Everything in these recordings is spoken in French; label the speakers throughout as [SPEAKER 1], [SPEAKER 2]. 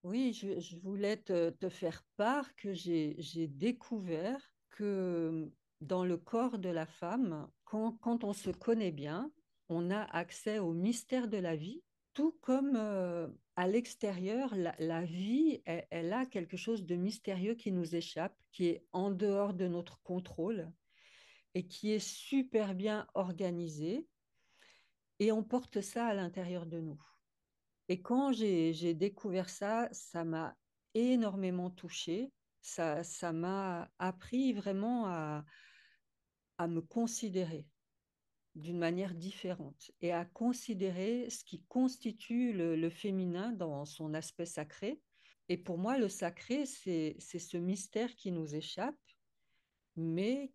[SPEAKER 1] Oui, je voulais te faire part que j'ai découvert que dans le corps de la femme, quand on se connaît bien, on a accès au mystère de la vie, tout comme à l'extérieur, la vie, elle a quelque chose de mystérieux qui nous échappe, qui est en dehors de notre contrôle et qui est super bien organisé, et on porte ça à l'intérieur de nous. Et quand j'ai découvert ça, ça m'a énormément touchée. Ça m'a appris vraiment à me considérer d'une manière différente et à considérer ce qui constitue le féminin dans son aspect sacré. Et pour moi, le sacré, c'est ce mystère qui nous échappe, mais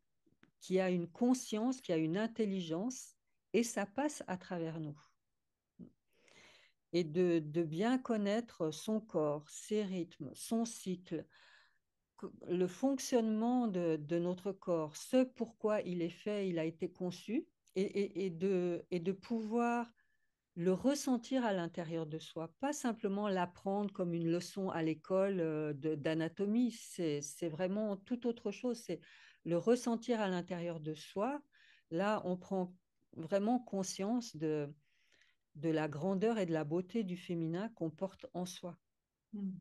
[SPEAKER 1] qui a une conscience, qui a une intelligence, et ça passe à travers nous. Et de bien connaître son corps, ses rythmes, son cycle, le fonctionnement de notre corps, ce pourquoi il est fait, il a été conçu, et de pouvoir le ressentir à l'intérieur de soi, pas simplement l'apprendre comme une leçon à l'école d'anatomie, c'est vraiment tout autre chose, c'est le ressentir à l'intérieur de soi. Là, on prend vraiment conscience de la grandeur et de la beauté du féminin qu'on porte en soi.
[SPEAKER 2] Mm.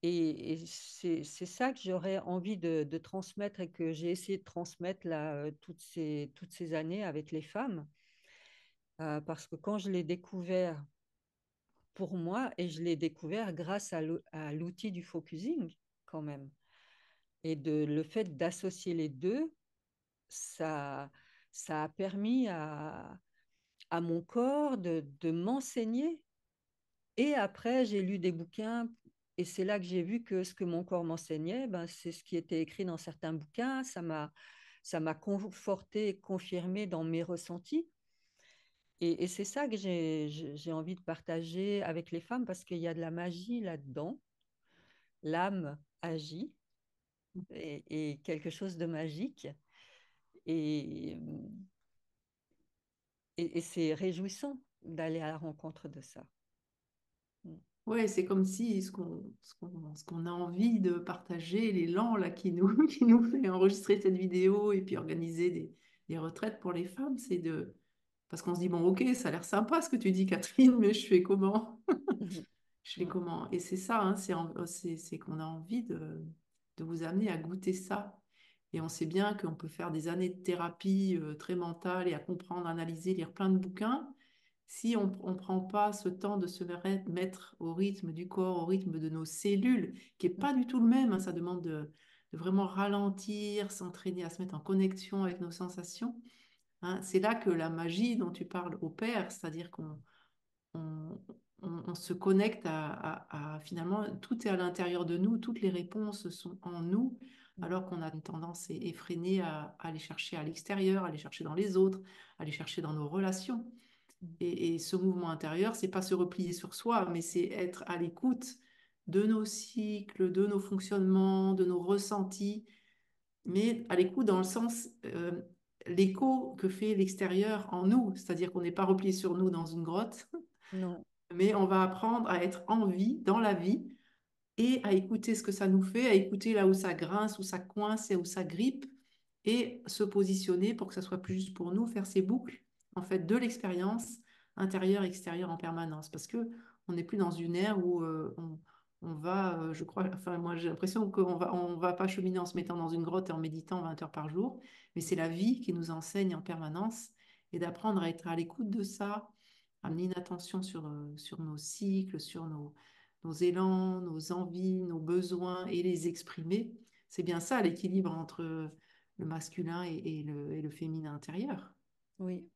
[SPEAKER 1] Et c'est ça que j'aurais envie de transmettre et que j'ai essayé de transmettre là, toutes ces années avec les femmes. Parce que quand je l'ai découvert pour moi, et je l'ai découvert grâce à l'outil du focusing quand même, et le fait d'associer les deux, ça, ça a permis à mon corps de m'enseigner. Et après, j'ai lu des bouquins et c'est là que j'ai vu que ce que mon corps m'enseignait, ben, c'est ce qui était écrit dans certains bouquins. Ça m'a conforté, confirmé dans mes ressentis. Et c'est ça que j'ai envie de partager avec les femmes parce qu'il y a de la magie là-dedans. L'âme agit et quelque chose de magique. Et, et c'est réjouissant d'aller à la rencontre de ça.
[SPEAKER 2] Ouais, c'est comme si ce qu'on a envie de partager, l'élan là qui nous, qui nous fait enregistrer cette vidéo et puis organiser des retraites pour les femmes, c'est de... Parce qu'on se dit, bon, ok, ça a l'air sympa ce que tu dis, Catherine, mais je fais comment? Je fais comment? Et c'est ça, hein, c'est qu'on a envie de vous amener à goûter ça. Et on sait bien qu'on peut faire des années de thérapie très mentale et à comprendre, analyser, lire plein de bouquins. Si on ne prend pas ce temps de se mettre au rythme du corps, au rythme de nos cellules, qui n'est pas du tout le même, hein, ça demande de vraiment ralentir, s'entraîner à se mettre en connexion avec nos sensations, hein. C'est là que la magie dont tu parles opère, c'est-à-dire on, on se connecte finalement, tout est à l'intérieur de nous, toutes les réponses sont en nous, alors qu'on a une tendance effrénée à aller chercher à l'extérieur, à aller chercher dans les autres, à aller chercher dans nos relations. Et ce mouvement intérieur, c'est pas se replier sur soi, mais c'est être à l'écoute de nos cycles, de nos fonctionnements, de nos ressentis, mais à l'écoute dans le sens l'écho que fait l'extérieur en nous, c'est-à-dire qu'on n'est pas replié sur nous dans une grotte,
[SPEAKER 1] Non,
[SPEAKER 2] mais on va apprendre à être en vie, dans la vie, et à écouter ce que ça nous fait, à écouter là où ça grince, où ça coince et où ça grippe, et se positionner pour que ça soit plus juste pour nous, faire ces boucles, en fait, de l'expérience intérieure-extérieure en permanence. Parce que on n'est plus dans une ère où on va, je crois, enfin, moi j'ai l'impression on va pas cheminer en se mettant dans une grotte et en méditant 20 heures par jour, mais c'est la vie qui nous enseigne en permanence et d'apprendre à être à l'écoute de ça, amener une attention sur nos cycles, sur nos élans, nos envies, nos besoins et les exprimer. C'est bien ça l'équilibre entre le masculin et le féminin intérieur.
[SPEAKER 1] oui.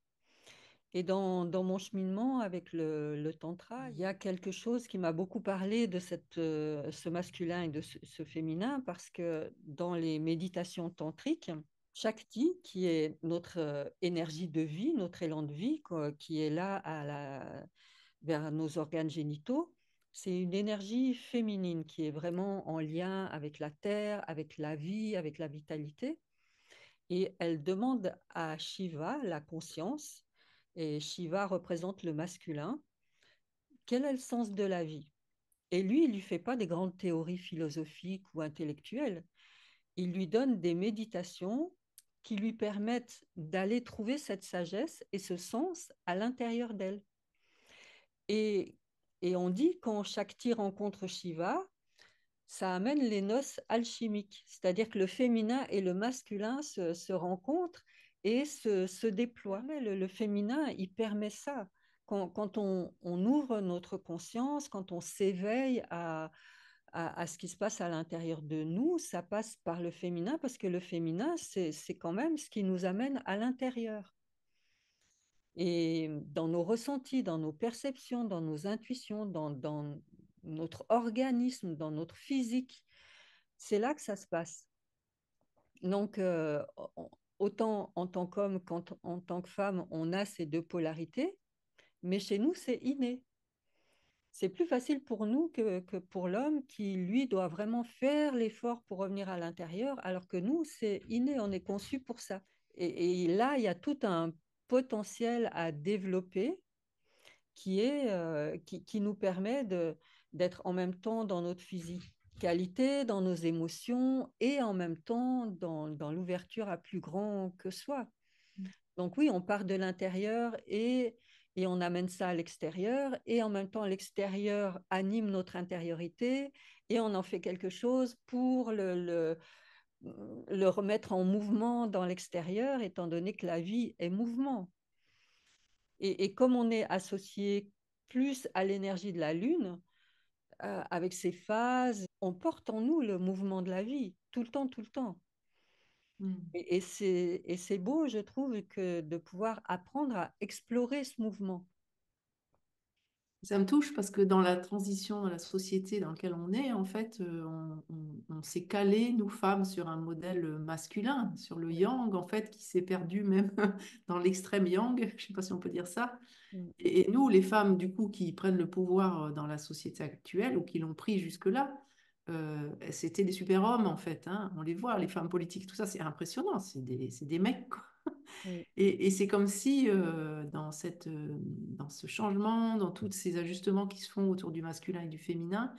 [SPEAKER 1] Et dans mon cheminement avec le tantra, il y a quelque chose qui m'a beaucoup parlé de ce masculin et de ce féminin, parce que dans les méditations tantriques, Shakti, qui est notre énergie de vie, notre élan de vie, qui est là vers nos organes génitaux, c'est une énergie féminine qui est vraiment en lien avec la terre, avec la vie, avec la vitalité. Et elle demande à Shiva, la conscience, et Shiva représente le masculin, quel est le sens de la vie? Et lui, il lui fait pas des grandes théories philosophiques ou intellectuelles. Il lui donne des méditations qui lui permettent d'aller trouver cette sagesse et ce sens à l'intérieur d'elle. Et, et on dit quand Shakti rencontre Shiva, ça amène les noces alchimiques, c'est-à-dire que le féminin et le masculin se rencontrent et se déploient. Mais le féminin, il permet ça. Quand on ouvre notre conscience, quand on s'éveille à ce qui se passe à l'intérieur de nous, ça passe par le féminin parce que le féminin, c'est quand même ce qui nous amène à l'intérieur. Et dans nos ressentis, dans nos perceptions, dans nos intuitions, dans notre organisme, dans notre physique, c'est là que ça se passe. Donc, autant en tant qu'homme qu'en tant que femme, on a ces deux polarités, mais chez nous, c'est inné. C'est plus facile pour nous que pour l'homme qui, lui, doit vraiment faire l'effort pour revenir à l'intérieur, alors que nous, c'est inné, on est conçu pour ça. Et là, il y a tout un potentiel à développer qui nous permet d'être en même temps dans notre physicalité, dans nos émotions et en même temps dans l'ouverture à plus grand que soi. Donc oui, on part de l'intérieur et on amène ça à l'extérieur et en même temps l'extérieur anime notre intériorité et on en fait quelque chose pour le remettre en mouvement dans l'extérieur étant donné que la vie est mouvement. Et comme on est associé plus à l'énergie de la Lune, avec ses phases, on porte en nous le mouvement de la vie, tout le temps, tout le temps.
[SPEAKER 2] Hmm.
[SPEAKER 1] Et c'est beau, je trouve, que de pouvoir apprendre à explorer ce mouvement.
[SPEAKER 2] Ça me touche parce que dans la transition, dans la société dans laquelle on est, en fait, on s'est calé, nous femmes, sur un modèle masculin, sur le
[SPEAKER 1] Oui.
[SPEAKER 2] yang, en fait, qui s'est perdu même dans l'extrême yang, je ne sais pas si on peut dire ça.
[SPEAKER 1] Mm.
[SPEAKER 2] Et nous, les femmes, du coup, qui prennent le pouvoir dans la société actuelle ou qui l'ont pris jusque-là, c'était des super-hommes, en fait, hein. On les voit, les femmes politiques, tout ça, c'est impressionnant, c'est des mecs, quoi.
[SPEAKER 1] Oui.
[SPEAKER 2] Et c'est comme si dans ce changement, dans tous ces ajustements qui se font autour du masculin et du féminin,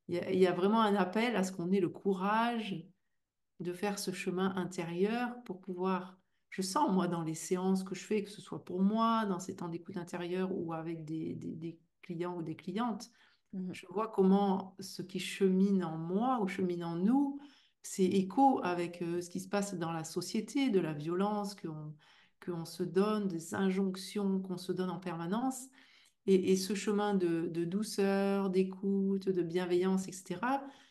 [SPEAKER 2] il y a vraiment un appel à ce qu'on ait le courage de faire ce chemin intérieur pour pouvoir, je sens moi dans les séances que je fais, que ce soit pour moi, dans ces temps d'écoute intérieure ou avec des clients ou des clientes,
[SPEAKER 1] Mhm.
[SPEAKER 2] je vois comment ce qui chemine en moi ou chemine en nous, c'est écho avec ce qui se passe dans la société, de la violence qu'on se donne, des injonctions qu'on se donne en permanence. Et ce chemin de douceur, d'écoute, de bienveillance, etc.,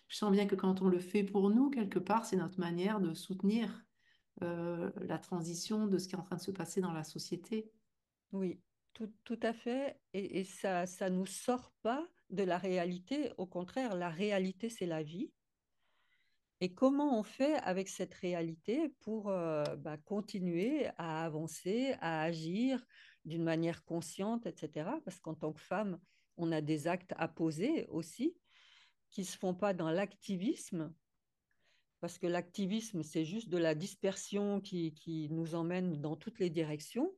[SPEAKER 2] je sens bien que quand on le fait pour nous, quelque part, c'est notre manière de soutenir la transition de ce qui est en train de se passer dans la société.
[SPEAKER 1] Oui, tout à fait. Et ça nous sort pas de la réalité. Au contraire, la réalité, c'est la vie. Et comment on fait avec cette réalité pour continuer à avancer, à agir d'une manière consciente, etc. Parce qu'en tant que femme, on a des actes à poser aussi, qui ne se font pas dans l'activisme, parce que l'activisme, c'est juste de la dispersion qui nous emmène dans toutes les directions.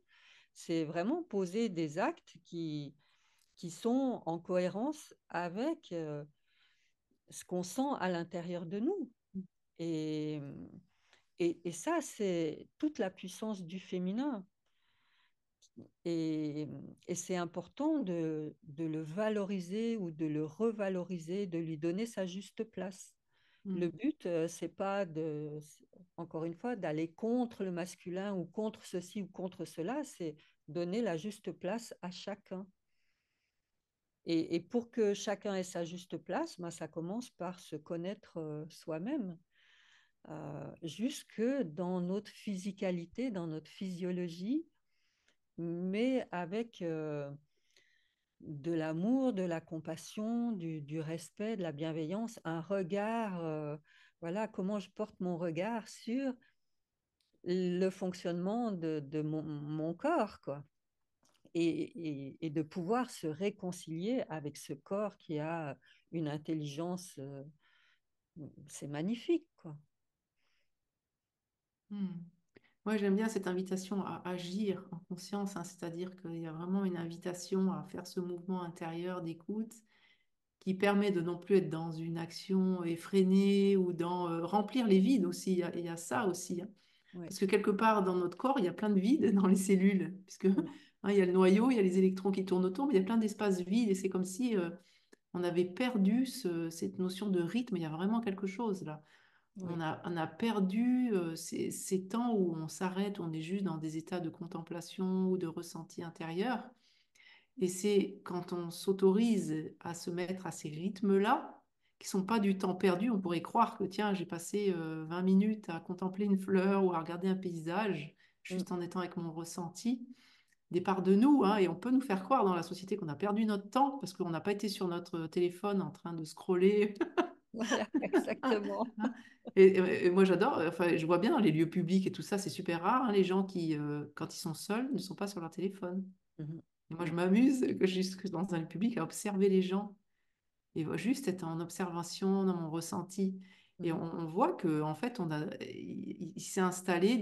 [SPEAKER 1] C'est vraiment poser des actes qui sont en cohérence avec ce qu'on sent à l'intérieur de nous. Et, et ça, c'est toute la puissance du féminin. Et, et c'est important de le valoriser ou de le revaloriser, de lui donner sa juste place. Le
[SPEAKER 2] Mm.
[SPEAKER 1] but, c'est pas encore une fois, d'aller contre le masculin ou contre ceci ou contre cela, c'est donner la juste place à chacun. Et pour que chacun ait sa juste place, ben, ça commence par se connaître soi-même, jusque dans notre physicalité, dans notre physiologie, mais avec de l'amour, de la compassion, du respect, de la bienveillance, un regard, voilà, comment je porte mon regard sur le fonctionnement de mon corps, quoi. Et de pouvoir se réconcilier avec ce corps qui a une intelligence, c'est magnifique, quoi.
[SPEAKER 2] Mm. Moi, j'aime bien cette invitation à agir en conscience, hein, c'est-à-dire qu'il y a vraiment une invitation à faire ce mouvement intérieur d'écoute qui permet de non plus être dans une action effrénée ou dans remplir les vides aussi. Il y a ça aussi, hein.
[SPEAKER 1] Oui,
[SPEAKER 2] Parce que quelque part dans notre corps, il y a plein de vides dans les cellules, puisque
[SPEAKER 1] mm,
[SPEAKER 2] hein, il y a le noyau, il y a les électrons qui tournent autour, mais il y a plein d'espaces vides et c'est comme si on avait perdu cette notion de rythme. Il y a vraiment quelque chose là.
[SPEAKER 1] oui,
[SPEAKER 2] On a perdu ces temps où on s'arrête, où on est juste dans des états de contemplation ou de ressenti intérieur. Et c'est quand on s'autorise à se mettre à ces rythmes-là, qui sont pas du temps perdu, on pourrait croire que tiens, j'ai passé 20 minutes à contempler une fleur ou à regarder un paysage,
[SPEAKER 1] mm,
[SPEAKER 2] juste en étant avec mon ressenti, des parts de nous, hein, et on peut nous faire croire dans la société qu'on a perdu notre temps parce qu'on n'a pas été sur notre téléphone en train de scroller.
[SPEAKER 1] voilà, exactement.
[SPEAKER 2] Hein. Et moi, j'adore, enfin, je vois bien dans les lieux publics et tout ça, c'est super rare, hein, les gens qui, quand ils sont seuls, ne sont pas sur leur téléphone.
[SPEAKER 1] Mhm,
[SPEAKER 2] Et moi, je m'amuse que juste dans un lieu public à observer les gens et juste être en observation dans mon ressenti. Et
[SPEAKER 1] mhm,
[SPEAKER 2] on voit que en fait, il s'est installé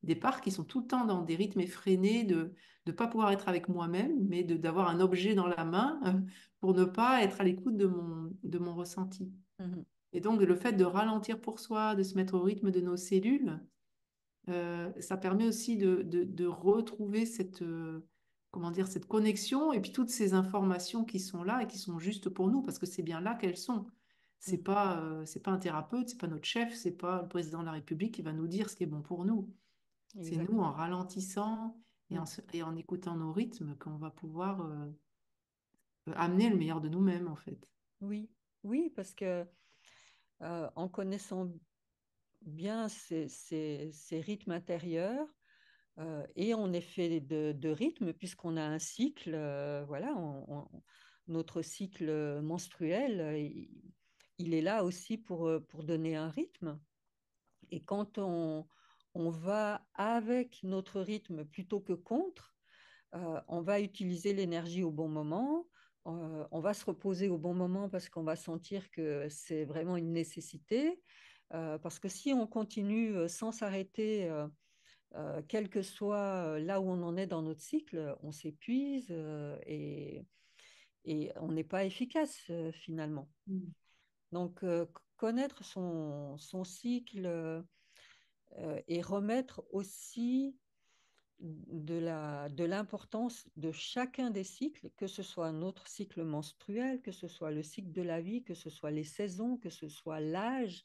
[SPEAKER 2] des parts qui sont tout le temps dans des rythmes effrénés de ne pas pouvoir être avec moi-même, mais d'avoir un objet dans la main pour ne pas être à l'écoute de mon ressenti.
[SPEAKER 1] mhm,
[SPEAKER 2] Et donc, le fait de ralentir pour soi, de se mettre au rythme de nos cellules, ça permet aussi de retrouver cette, comment dire, cette connexion et puis toutes ces informations qui sont là et qui sont justes pour nous, parce que c'est bien là qu'elles sont.
[SPEAKER 1] mhm.
[SPEAKER 2] C'est pas un thérapeute, c'est pas notre chef, c'est pas le président de la République qui va nous dire ce qui est bon pour nous. C'est nous, en
[SPEAKER 1] Exactement.
[SPEAKER 2] ralentissant
[SPEAKER 1] Mm.
[SPEAKER 2] et en écoutant nos rythmes, qu'on va pouvoir amener le meilleur de nous-mêmes, en fait.
[SPEAKER 1] Oui, oui, parce que en connaissant bien ces rythmes intérieurs et en effet de rythme, puisqu'on a un cycle, voilà, notre cycle menstruel, il est là aussi pour donner un rythme. Et quand on va avec notre rythme plutôt que contre, on va utiliser l'énergie au bon moment, on va se reposer au bon moment parce qu'on va sentir que c'est vraiment une nécessité. Parce que si on continue sans s'arrêter, quel que soit là où on en est dans notre cycle, on s'épuise et on n'est pas efficace finalement.
[SPEAKER 2] Mm.
[SPEAKER 1] Donc, connaître son cycle et remettre aussi de l'importance de chacun des cycles, que ce soit notre cycle menstruel, que ce soit le cycle de la vie, que ce soit les saisons, que ce soit l'âge.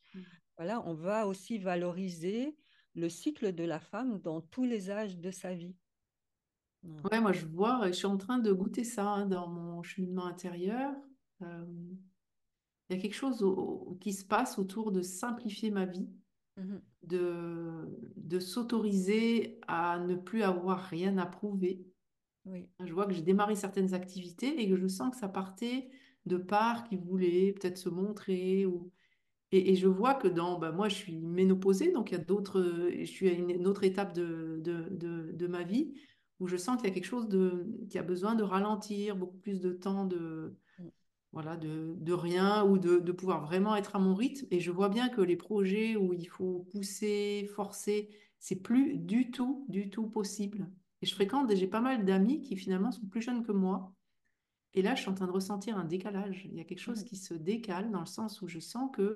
[SPEAKER 1] Voilà, on va aussi valoriser le cycle de la femme dans tous les âges de sa vie. Voilà.
[SPEAKER 2] Ouais, moi je vois, je suis en train de goûter ça hein, dans mon cheminement intérieur. Euh, Il y a quelque chose qui se passe autour de simplifier ma vie,
[SPEAKER 1] Mhm.
[SPEAKER 2] de s'autoriser à ne plus avoir rien à prouver.
[SPEAKER 1] Oui.
[SPEAKER 2] Je vois que j'ai démarré certaines activités et que je sens que ça partait de parts qui voulaient peut-être se montrer. Et je vois que bah, moi, je suis ménopausée, donc il y a je suis à une autre étape de ma vie où je sens qu'il y a quelque chose qui a besoin de ralentir, beaucoup plus de temps
[SPEAKER 1] Mm.
[SPEAKER 2] voilà, de rien ou de pouvoir vraiment être à mon rythme. Et je vois bien que les projets où il faut pousser, forcer, c'est plus du tout possible. Et je fréquente, j'ai pas mal d'amis qui finalement sont plus jeunes que moi. Et là, je suis en train de ressentir un décalage. Il y a quelque chose
[SPEAKER 1] Mhm.
[SPEAKER 2] qui se décale dans le sens où je sens que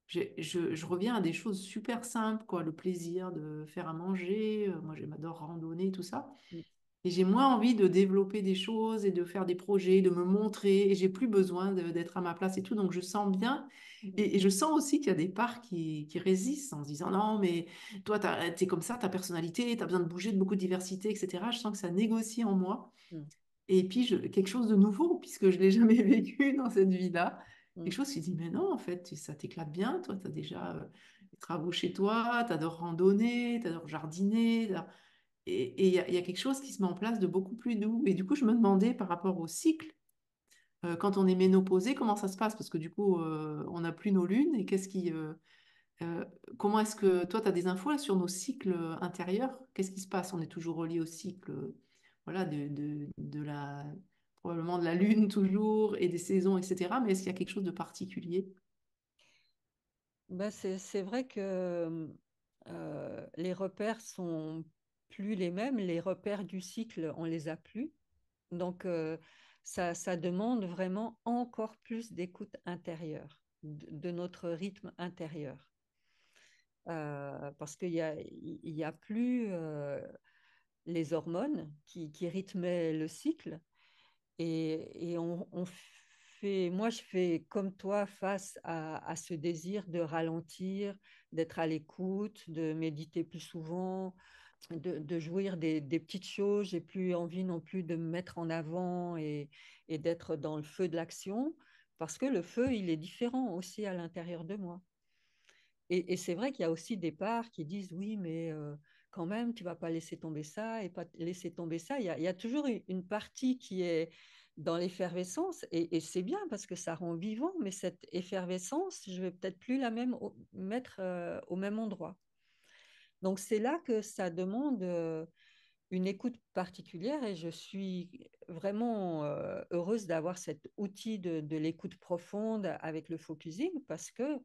[SPEAKER 2] je reviens à des choses super simples, quoi. Le plaisir de faire à manger. Moi, j'adore randonner, tout ça.
[SPEAKER 1] Mm.
[SPEAKER 2] Et j'ai moins envie de développer des choses et de faire des projets, de me montrer. Et j'ai plus besoin d'être à ma place et tout. Donc je sens bien.
[SPEAKER 1] Mm.
[SPEAKER 2] Et je sens aussi qu'il y a des parts qui résistent en se disant non, mais toi, t'es comme ça, ta personnalité, tu as besoin de bouger, de beaucoup de diversité, etc. Je sens que ça négocie en moi.
[SPEAKER 1] Mm.
[SPEAKER 2] Et puis quelque chose de nouveau, puisque je ne l'ai jamais vécu dans cette vie-là. Quelque
[SPEAKER 1] Mm.
[SPEAKER 2] chose qui dit mais non, en fait, ça t'éclate bien. Toi, tu as déjà des travaux chez toi, tu adores randonner, tu adores jardiner. Et il y a quelque chose qui se met en place de beaucoup plus doux. Et du coup, je me demandais par rapport au cycle, quand on est ménopausé, comment ça se passe? Parce que du coup, on n'a plus nos lunes. Et euh, comment est-ce que toi, tu as des infos là, sur nos cycles intérieurs? Qu'est-ce qui se passe? On est toujours relié au cycle voilà, probablement de la lune toujours et des saisons, etc. Mais est-ce qu'il y a quelque chose de particulier?
[SPEAKER 1] Ben, c'est vrai que les repères sont plus les mêmes. Les repères du cycle, on les a plus. Donc, ça demande vraiment encore plus d'écoute intérieure, de notre rythme intérieur. Parce qu'il y a plus les hormones qui rythmaient le cycle. Et on fait, moi, je fais comme toi face à ce désir de ralentir, d'être à l'écoute, de méditer plus souvent, de jouir des petites choses. J'ai plus envie non plus de me mettre en avant et d'être dans le feu de l'action, parce que le feu, il est différent aussi à l'intérieur de moi. Et c'est vrai qu'il y a aussi des parts qui disent oui, mais quand même, tu vas pas laisser tomber ça et pas laisser tomber ça. Il y a toujours une partie qui est dans l'effervescence et c'est bien parce que ça rend vivant, mais cette effervescence, je vais peut-être plus la même mettre au même endroit. Donc c'est là que ça demande une écoute particulière et je suis vraiment heureuse d'avoir cet outil de l'écoute profonde avec le focusing parce que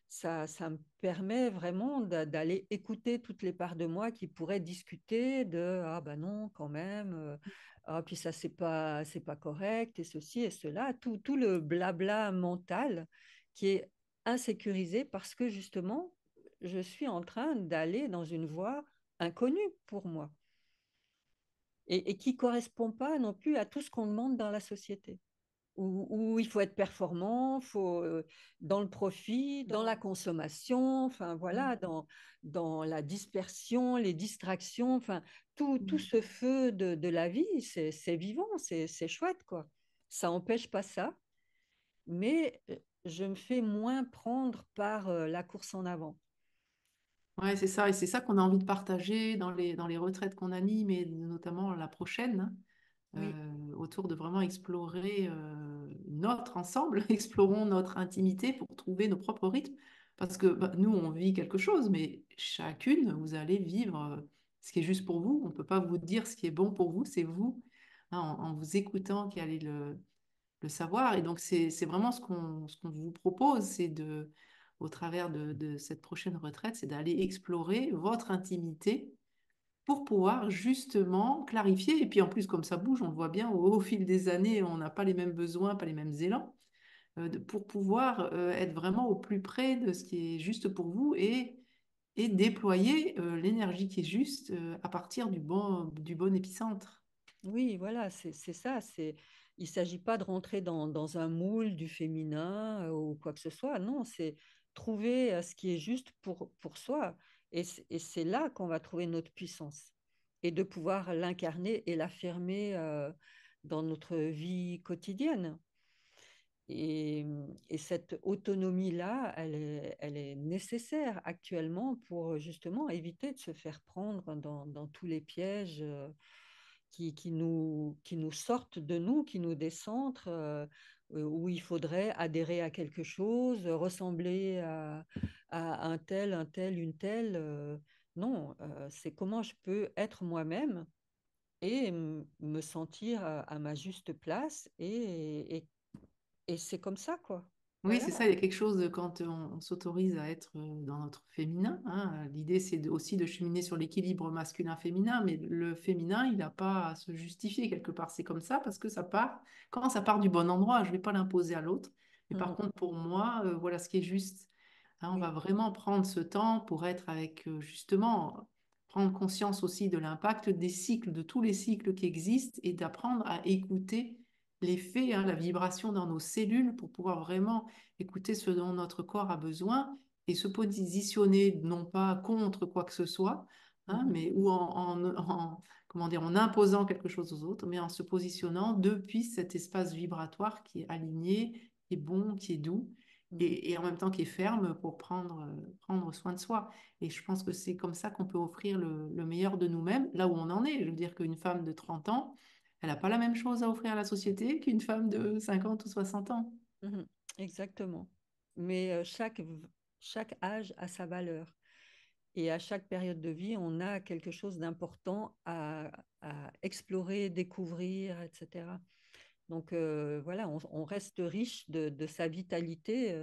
[SPEAKER 1] ça me permet vraiment d'aller écouter toutes les parts de moi qui pourraient discuter de ah ben non quand même ah puis ça c'est pas correct et ceci et cela tout le blabla mental qui est insécurisé parce que justement je suis en train d'aller dans une voie inconnue pour moi et qui correspond pas non plus à tout ce qu'on demande dans la société où il faut être performant, faut, dans le profit, dans la consommation, enfin voilà, dans la dispersion, les distractions, enfin tout ce feu de la vie, c'est vivant, c'est chouette quoi. Ça n'empêche pas ça, mais je me fais moins prendre par la course en avant.
[SPEAKER 2] Ouais, c'est ça, et c'est ça qu'on a envie de partager dans les retraites qu'on anime, et notamment la prochaine, hein,
[SPEAKER 1] Oui.
[SPEAKER 2] autour de vraiment explorer notre ensemble, explorons notre intimité pour trouver nos propres rythmes. Parce que bah, nous, on vit quelque chose, mais chacune, vous allez vivre ce qui est juste pour vous. On ne peut pas vous dire ce qui est bon pour vous, c'est vous, hein, en vous écoutant, qui allez le savoir. Et donc, c'est vraiment ce qu'on vous propose, c'est de, au travers de cette prochaine retraite, c'est d'aller explorer votre intimité pour pouvoir justement clarifier. Et puis en plus, comme ça bouge, on le voit bien au fil des années, on n'a pas les mêmes besoins, pas les mêmes élans, pour pouvoir être vraiment au plus près de ce qui est juste pour vous et déployer l'énergie qui est juste à partir du bon épicentre.
[SPEAKER 1] Oui, voilà, c'est ça. Il ne s'agit pas de rentrer dans un moule du féminin ou quoi que ce soit. Non, c'est trouver ce qui est juste pour soi. Et c'est là qu'on va trouver notre puissance et de pouvoir l'incarner et l'affirmer dans notre vie quotidienne. Et, et cette autonomie-là, elle est nécessaire actuellement pour justement éviter de se faire prendre dans tous les pièges. Qui nous sortent de nous, qui nous décentrent, où il faudrait adhérer à quelque chose, ressembler à un tel, une telle. Non, c'est comment je peux être moi-même et me sentir à ma juste place et c'est comme ça, quoi.
[SPEAKER 2] Oui,
[SPEAKER 1] Voilà.
[SPEAKER 2] c'est ça, il y a quelque chose de quand on s'autorise à être dans notre féminin, hein. L'idée, c'est aussi de cheminer sur l'équilibre masculin-féminin, mais le féminin, il n'a pas à se justifier quelque part. C'est comme ça parce que ça part, quand ça part du bon endroit, je ne vais pas l'imposer à l'autre. Mais par
[SPEAKER 1] Mhm.
[SPEAKER 2] contre, pour moi, voilà ce qui est juste. Hein, on va
[SPEAKER 1] Oui.
[SPEAKER 2] vraiment prendre ce temps pour être avec, justement, prendre conscience aussi de l'impact des cycles, de tous les cycles qui existent et d'apprendre à écouter l'effet, hein, la vibration dans nos cellules pour pouvoir vraiment écouter ce dont notre corps a besoin et se positionner non pas contre quoi que ce soit, hein,
[SPEAKER 1] Mhm.
[SPEAKER 2] mais ou comment dire, en imposant quelque chose aux autres, mais en se positionnant depuis cet espace vibratoire qui est aligné, qui est bon, qui est doux.
[SPEAKER 1] Mhm.
[SPEAKER 2] Et en même temps qui est ferme pour prendre soin de soi. Et je pense que c'est comme ça qu'on peut offrir le meilleur de nous-mêmes, là où on en est. Je veux dire qu'une femme de 30 ans, elle n'a pas la même chose à offrir à la société qu'une femme de 50 ou 60 ans.
[SPEAKER 1] Mhm. Exactement. Mais chaque âge a sa valeur. Et à chaque période de vie, on a quelque chose d'important à explorer, découvrir, etc. Donc voilà, on reste riche de sa vitalité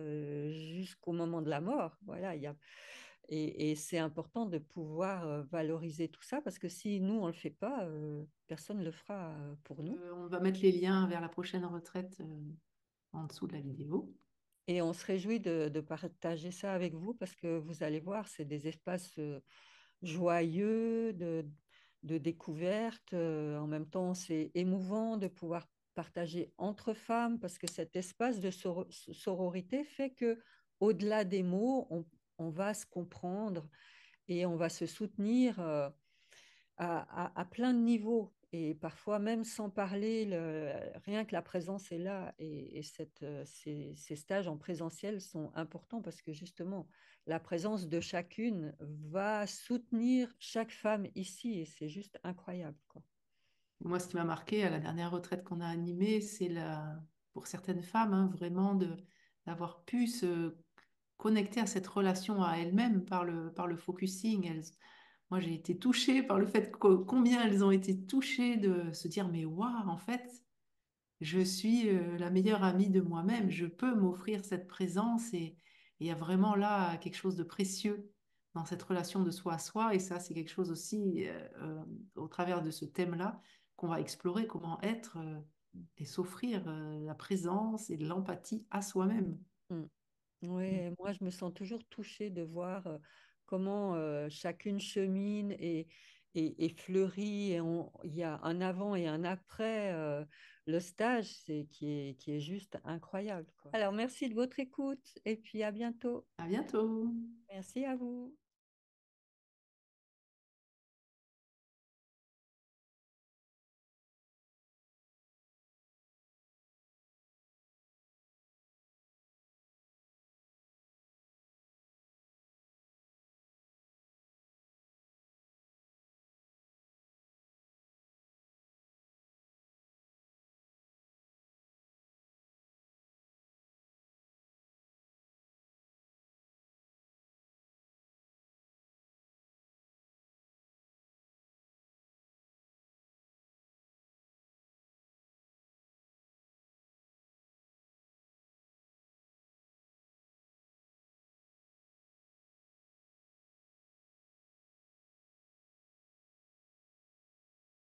[SPEAKER 1] jusqu'au moment de la mort. Voilà, Et c'est important de pouvoir valoriser tout ça parce que si nous, on ne le fait pas, personne ne le fera pour nous.
[SPEAKER 2] On va mettre les liens vers la prochaine retraite en dessous de la vidéo.
[SPEAKER 1] Et on se réjouit de partager ça avec vous parce que vous allez voir, c'est des espaces joyeux, de découverte. En même temps, c'est émouvant de pouvoir partager entre femmes parce que cet espace de sororité fait que, au-delà des mots, on va se comprendre et on va se soutenir à plein de niveaux. Et parfois, même sans parler, rien que la présence est là. Et ces stages en présentiel sont importants parce que justement, la présence de chacune va soutenir chaque femme ici. Et c'est juste incroyable, quoi.
[SPEAKER 2] Moi, ce qui m'a marqué à la dernière retraite qu'on a animée, c'est pour certaines femmes, hein, vraiment d'avoir pu se connecter à cette relation à elles-mêmes par le focusing. Moi, j'ai été touchée par le fait combien elles ont été touchées de se dire, mais waouh, en fait, je suis la meilleure amie de moi-même, je peux m'offrir cette présence et il y a vraiment là quelque chose de précieux dans cette relation de soi à soi et ça, c'est quelque chose aussi au travers de ce thème-là qu'on va explorer, comment être et s'offrir la présence et de l'empathie à soi-même.
[SPEAKER 1] Mm. Ouais, moi, je me sens toujours touchée de voir comment chacune chemine et fleurit. Il y a un avant et un après le stage, qui est juste incroyable, quoi. Alors, merci de votre écoute et puis à bientôt.
[SPEAKER 2] À bientôt!
[SPEAKER 1] Merci à vous.